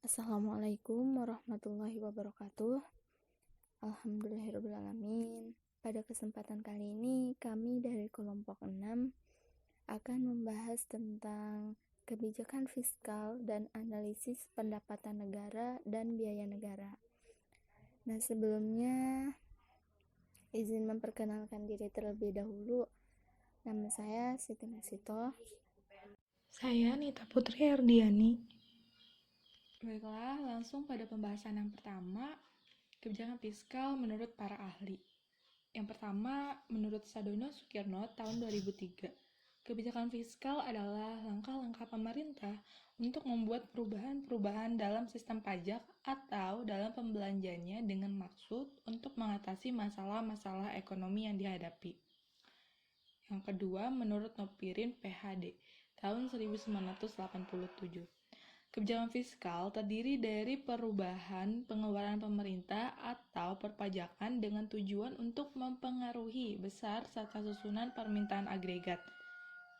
Assalamualaikum warahmatullahi wabarakatuh. Alhamdulillahirrahmanirrahim. Pada kesempatan kali ini, kami dari kelompok 6 akan membahas tentang kebijakan fiskal dan analisis pendapatan negara dan biaya negara. Nah, sebelumnya izin memperkenalkan diri terlebih dahulu. Nama saya Siti Masito. Saya Nita Putri Ardiani. Baiklah, langsung pada pembahasan yang pertama, kebijakan fiskal menurut para ahli. Yang pertama, menurut Sadono Sukirno tahun 2003, kebijakan fiskal adalah langkah-langkah pemerintah untuk membuat perubahan-perubahan dalam sistem pajak atau dalam pembelanjaannya dengan maksud untuk mengatasi masalah-masalah ekonomi yang dihadapi. Yang kedua, menurut Nopirin PhD tahun 1987. Kebijakan fiskal terdiri dari perubahan pengeluaran pemerintah atau perpajakan dengan tujuan untuk mempengaruhi besar serta susunan permintaan agregat.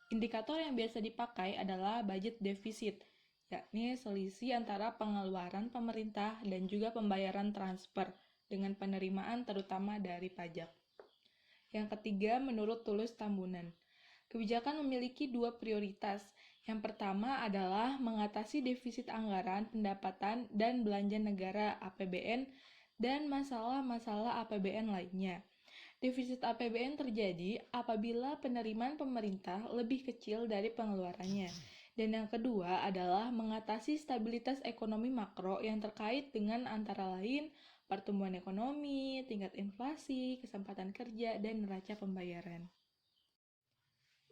Indikator yang biasa dipakai adalah budget defisit, yakni selisih antara pengeluaran pemerintah dan juga pembayaran transfer dengan penerimaan terutama dari pajak. Yang ketiga, menurut Tulus Tambunan, kebijakan memiliki dua prioritas. Yang pertama adalah mengatasi defisit anggaran, pendapatan, dan belanja negara (APBN) dan masalah-masalah APBN lainnya. Defisit APBN terjadi apabila penerimaan pemerintah lebih kecil dari pengeluarannya. Dan yang kedua adalah mengatasi stabilitas ekonomi makro yang terkait dengan antara lain pertumbuhan ekonomi, tingkat inflasi, kesempatan kerja, dan neraca pembayaran.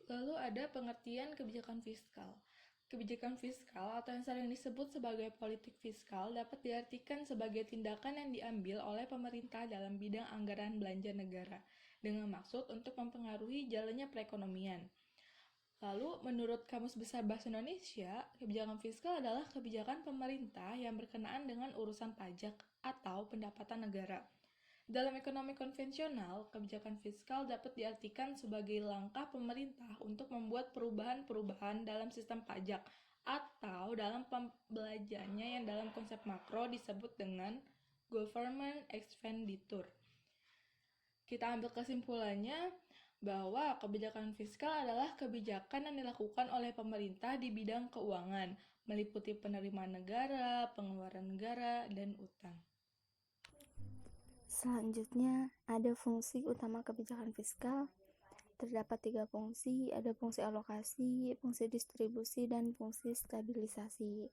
Lalu ada pengertian kebijakan fiskal. Kebijakan fiskal atau yang sering disebut sebagai politik fiskal dapat diartikan sebagai tindakan yang diambil oleh pemerintah dalam bidang anggaran belanja negara dengan maksud untuk mempengaruhi jalannya perekonomian. Lalu, menurut Kamus Besar Bahasa Indonesia, kebijakan fiskal adalah kebijakan pemerintah yang berkenaan dengan urusan pajak atau pendapatan negara. Dalam ekonomi konvensional, kebijakan fiskal dapat diartikan sebagai langkah pemerintah untuk membuat perubahan-perubahan dalam sistem pajak atau dalam pembelanjaannya yang dalam konsep makro disebut dengan government expenditure. Kita ambil kesimpulannya bahwa kebijakan fiskal adalah kebijakan yang dilakukan oleh pemerintah di bidang keuangan, meliputi penerimaan negara, pengeluaran negara, dan utang. Selanjutnya, ada fungsi utama kebijakan fiskal. Terdapat 3 fungsi, ada fungsi alokasi, fungsi distribusi, dan fungsi stabilisasi.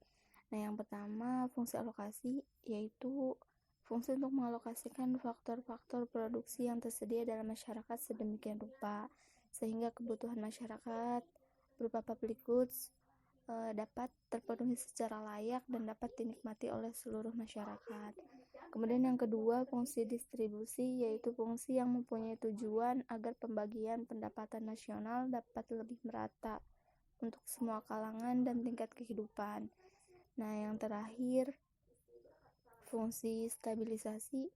Nah, yang pertama, fungsi alokasi, yaitu fungsi untuk mengalokasikan faktor-faktor produksi yang tersedia dalam masyarakat sedemikian rupa, sehingga kebutuhan masyarakat berupa public goods dapat terpenuhi secara layak dan dapat dinikmati oleh seluruh masyarakat. Kemudian yang kedua, fungsi distribusi, yaitu fungsi yang mempunyai tujuan agar pembagian pendapatan nasional dapat lebih merata untuk semua kalangan dan tingkat kehidupan. Nah, yang terakhir, fungsi stabilisasi,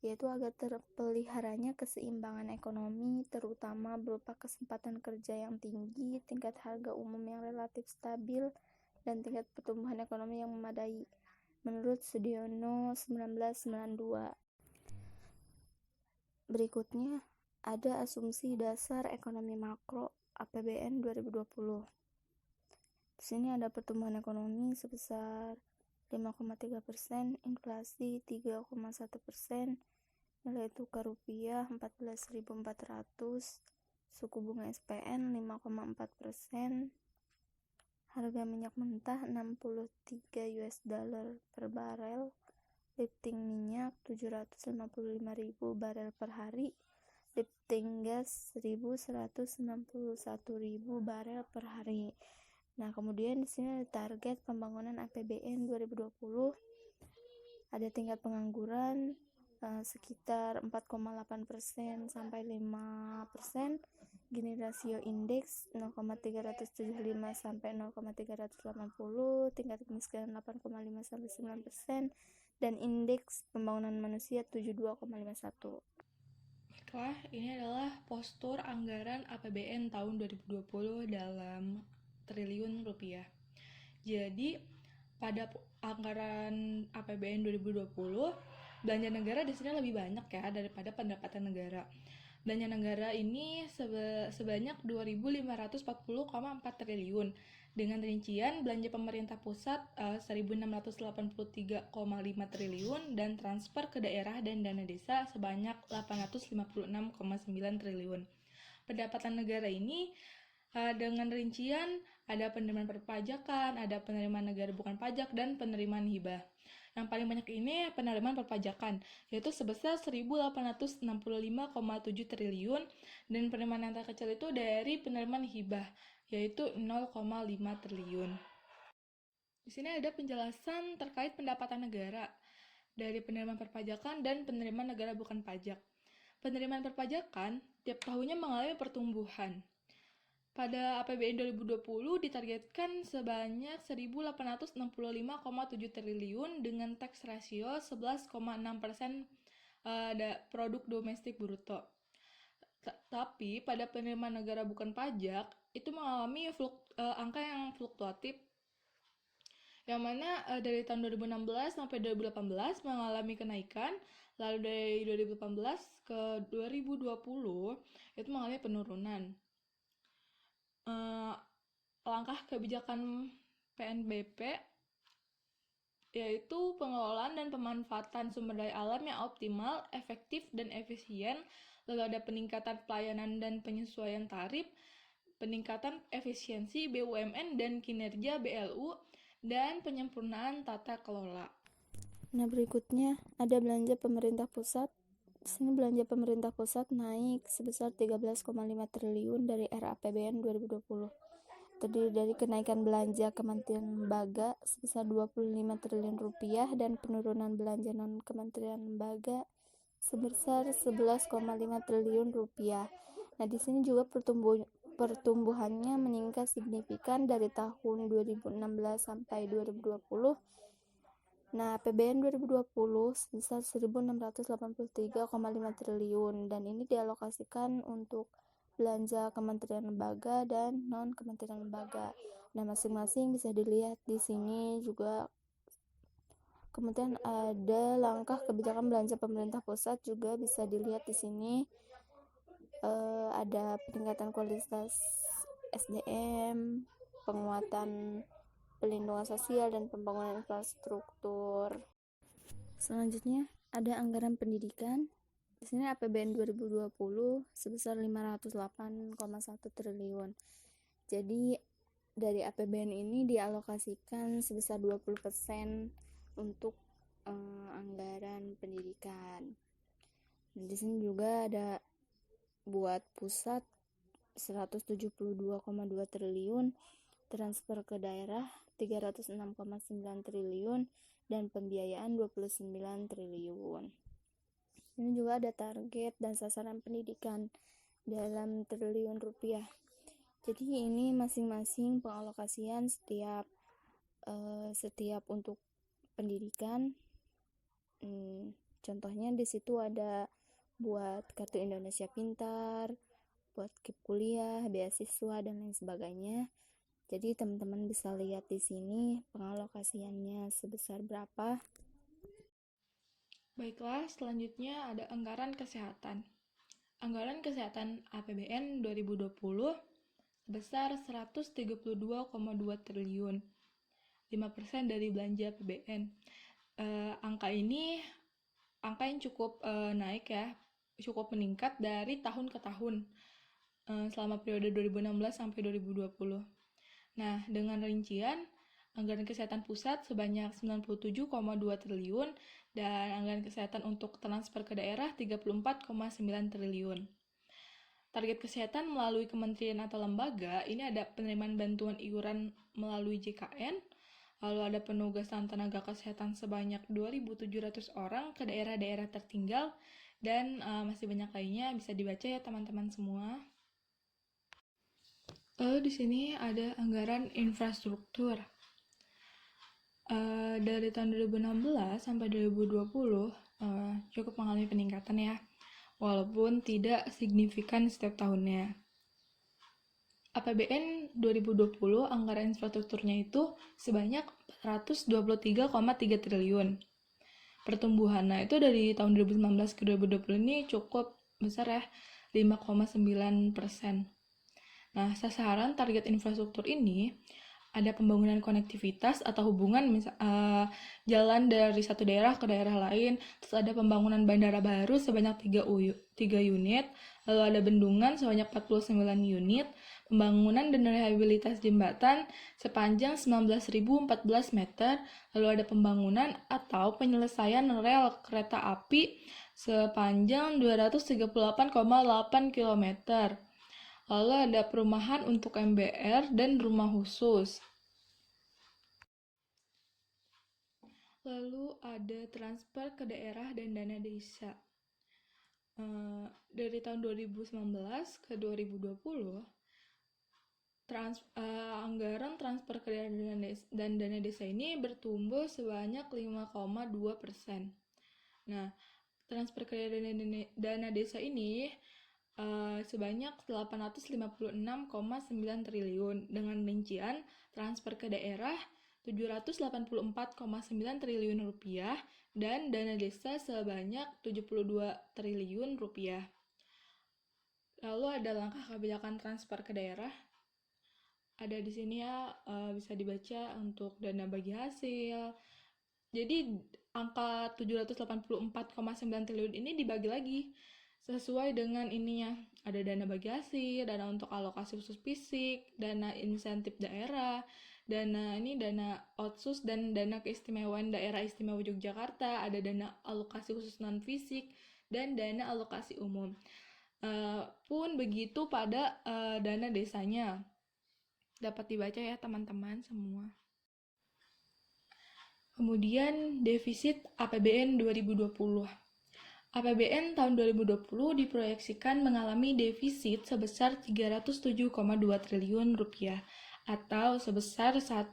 yaitu agar terpeliharanya keseimbangan ekonomi, terutama berupa kesempatan kerja yang tinggi, tingkat harga umum yang relatif stabil, dan tingkat pertumbuhan ekonomi yang memadai, menurut Sudiono 1992. Berikutnya, ada asumsi dasar ekonomi makro APBN 2020. Di sini ada pertumbuhan ekonomi sebesar 5,3%, inflasi 3,1%, nilai tukar rupiah 14.400, suku bunga SPN 5,4%, harga minyak mentah 63 US dollar per barel, lifting minyak 755.000 barel per hari, lifting gas 1.161.000 barel per hari. Nah, kemudian di sini ada target pembangunan APBN 2020. Ada tingkat pengangguran sekitar 4,8% sampai 5%. Gini rasio indeks 0,375 sampai 0,380, tingkat kemiskinan 8,5 sampai 9%, dan indeks pembangunan manusia 72,51. Baiklah, ini adalah postur anggaran APBN tahun 2020 dalam triliun rupiah. Jadi, pada anggaran APBN 2020, belanja negara di sini lebih banyak ya daripada pendapatan negara. Belanja negara ini sebanyak 2.540,4 triliun. Dengan rincian belanja pemerintah pusat 1.683,5 triliun dan transfer ke daerah dan dana desa sebanyak 856,9 triliun. Pendapatan negara ini dengan rincian ada penerimaan perpajakan, ada penerimaan negara bukan pajak, dan penerimaan hibah. Yang paling banyak ini penerimaan perpajakan, yaitu sebesar 1.865,7 triliun, dan penerimaan yang terkecil itu dari penerimaan hibah, yaitu 0,5 triliun. Di sini ada penjelasan terkait pendapatan negara dari penerimaan perpajakan dan penerimaan negara bukan pajak. Penerimaan perpajakan tiap tahunnya mengalami pertumbuhan. Pada APBN 2020 ditargetkan sebanyak 1.865,7 triliun dengan tax ratio 11,6% produk domestik bruto. Tapi pada penerimaan negara bukan pajak itu mengalami angka yang fluktuatif, yang mana dari tahun 2016 sampai 2018 mengalami kenaikan, lalu dari 2018 ke 2020 itu mengalami penurunan. Langkah kebijakan PNBP yaitu pengelolaan dan pemanfaatan sumber daya alam yang optimal, efektif, dan efisien, lalu ada peningkatan pelayanan dan penyesuaian tarif, peningkatan efisiensi BUMN dan kinerja BLU, dan penyempurnaan tata kelola. Nah, berikutnya ada belanja pemerintah pusat. Di sini belanja pemerintah pusat naik sebesar 13,5 triliun dari RAPBN 2020. Terdiri dari kenaikan belanja kementerian lembaga sebesar 25 triliun rupiah dan penurunan belanja non-kementerian lembaga sebesar 11,5 triliun rupiah. Nah, di sini juga pertumbuhannya meningkat signifikan dari tahun 2016 sampai 2020. Nah, APBN 2020 sebesar 1.683,5 triliun dan ini dialokasikan untuk belanja kementerian lembaga dan non-kementerian lembaga. Nah, masing-masing bisa dilihat di sini juga. Kemudian ada langkah kebijakan belanja pemerintah pusat juga bisa dilihat di sini. Ada peningkatan kualitas SDM, penguatan pelindungan sosial dan pembangunan infrastruktur. Selanjutnya ada anggaran pendidikan. Di sini APBN 2020 sebesar 508,1 triliun. Jadi dari APBN ini dialokasikan sebesar 20% untuk anggaran pendidikan. Di sini juga ada buat pusat 172,2 triliun, transfer ke daerah 306,9 triliun, dan pembiayaan 29 triliun. Ini juga ada target dan sasaran pendidikan dalam triliun rupiah. Jadi ini masing-masing pengalokasian setiap untuk pendidikan. Contohnya di situ ada buat kartu Indonesia Pintar, buat KIP kuliah, beasiswa, dan lain sebagainya. Jadi teman-teman bisa lihat di sini pengalokasiannya sebesar berapa. Baiklah, selanjutnya ada anggaran kesehatan. Anggaran kesehatan APBN 2020 sebesar 132,2 triliun, 5% dari belanja APBN. Angka yang cukup naik ya, cukup meningkat dari tahun ke tahun selama periode 2016 sampai 2020. Nah, dengan rincian anggaran kesehatan pusat sebanyak 97,2 triliun dan anggaran kesehatan untuk transfer ke daerah 34,9 triliun. Target kesehatan melalui kementerian atau lembaga, ini ada penerimaan bantuan iuran melalui JKN, lalu ada penugasan tenaga kesehatan sebanyak 2.700 orang ke daerah-daerah tertinggal, dan masih banyak lainnya, bisa dibaca ya teman-teman semua. Lalu di sini ada anggaran infrastruktur. Dari tahun 2016 sampai 2020 cukup mengalami peningkatan ya, walaupun tidak signifikan setiap tahunnya. APBN tahun 2020 anggaran infrastrukturnya itu sebanyak 423,3 triliun. Pertumbuhannya itu dari tahun 2019 ke 2020 ini cukup besar ya, 5,9%. Nah, sasaran target infrastruktur ini ada pembangunan konektivitas atau hubungan jalan dari satu daerah ke daerah lain, terus ada pembangunan bandara baru sebanyak 3 unit, lalu ada bendungan sebanyak 49 unit, pembangunan dan rehabilitas jembatan sepanjang 19.014 meter, lalu ada pembangunan atau penyelesaian rel kereta api sepanjang 238,8 km. Lalu ada perumahan untuk MBR dan rumah khusus. Lalu ada transfer ke daerah dan dana desa. Dari tahun 2019 ke 2020, anggaran transfer ke daerah dan dana desa ini bertumbuh sebanyak 5,2%. Nah, transfer ke daerah dan dana desa ini sebanyak 856,9 triliun dengan rincian transfer ke daerah 784,9 triliun rupiah dan dana desa sebanyak 72 triliun rupiah. Lalu ada langkah kebijakan transfer ke daerah. Ada di sini ya, bisa dibaca untuk dana bagi hasil. Jadi angka 784,9 triliun ini dibagi lagi sesuai dengan ininya. Ada dana bagi hasil, dana untuk alokasi khusus fisik, dana insentif daerah, dana otsus dan dana keistimewaan daerah istimewa Yogyakarta, ada dana alokasi khusus non fisik dan dana alokasi umum. Pun begitu pada dana desanya. Dapat dibaca ya teman-teman semua. Kemudian defisit APBN 2020. APBN tahun 2020 diproyeksikan mengalami defisit sebesar 307,2 triliun rupiah atau sebesar 1,76%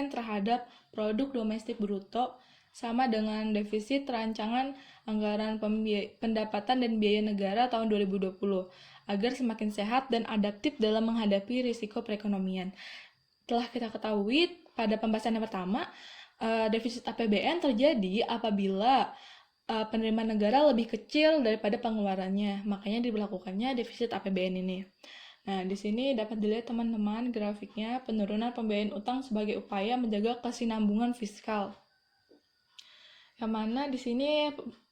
terhadap produk domestik bruto, sama dengan defisit rancangan anggaran pendapatan dan biaya negara tahun 2020 agar semakin sehat dan adaptif dalam menghadapi risiko perekonomian. Telah kita ketahui pada pembahasan yang pertama, defisit APBN terjadi apabila penerimaan negara lebih kecil daripada pengeluarannya, makanya diberlakukannya defisit APBN ini. Nah, di sini dapat dilihat teman-teman grafiknya penurunan pembiayaan utang sebagai upaya menjaga kesinambungan fiskal. Yang mana di sini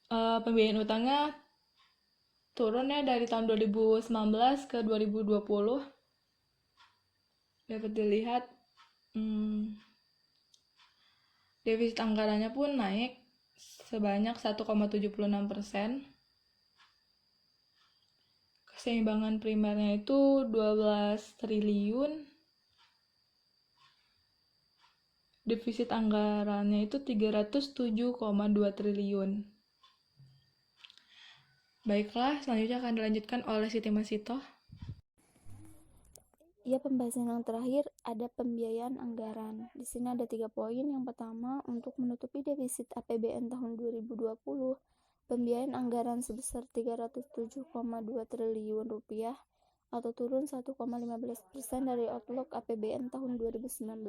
pembiayaan utangnya turunnya dari tahun 2019 ke 2020. Dapat dilihat defisit anggarannya pun naik sebanyak 1,76%. Keseimbangan primernya itu 12 triliun. Defisit anggarannya itu 307,2 triliun. Baiklah, selanjutnya akan dilanjutkan oleh Siti Masito. Ya, pembahasan yang terakhir ada pembiayaan anggaran. Di sini ada 3 poin. Yang pertama, untuk menutupi defisit APBN tahun 2020, pembiayaan anggaran sebesar 307,2 triliun rupiah atau turun 1,15% dari outlook APBN tahun 2019.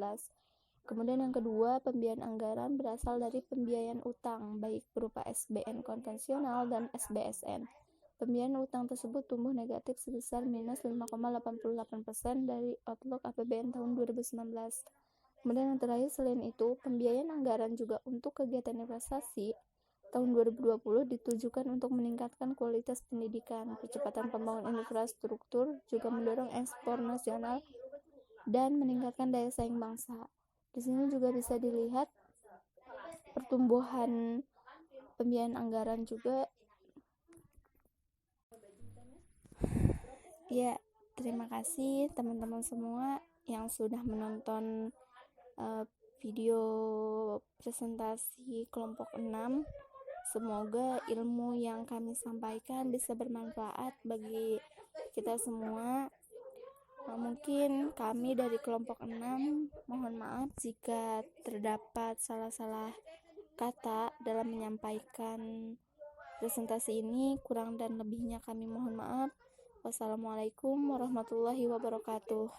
Kemudian yang kedua, pembiayaan anggaran berasal dari pembiayaan utang, baik berupa SBN konvensional dan SBSN. Pembiayaan utang tersebut tumbuh negatif sebesar minus 5,88% dari outlook APBN tahun 2019. Kemudian yang terakhir, selain itu, pembiayaan anggaran juga untuk kegiatan investasi tahun 2020 ditujukan untuk meningkatkan kualitas pendidikan, percepatan pembangunan infrastruktur, juga mendorong ekspor nasional dan meningkatkan daya saing bangsa. Di sini juga bisa dilihat pertumbuhan pembiayaan anggaran juga. Ya, terima kasih teman-teman semua yang sudah menonton video presentasi kelompok 6. Semoga ilmu yang kami sampaikan bisa bermanfaat bagi kita semua. Mungkin kami dari kelompok 6 mohon maaf jika terdapat salah-salah kata dalam menyampaikan presentasi ini. Kurang dan lebihnya kami mohon maaf. Wassalamualaikum warahmatullahi wabarakatuh.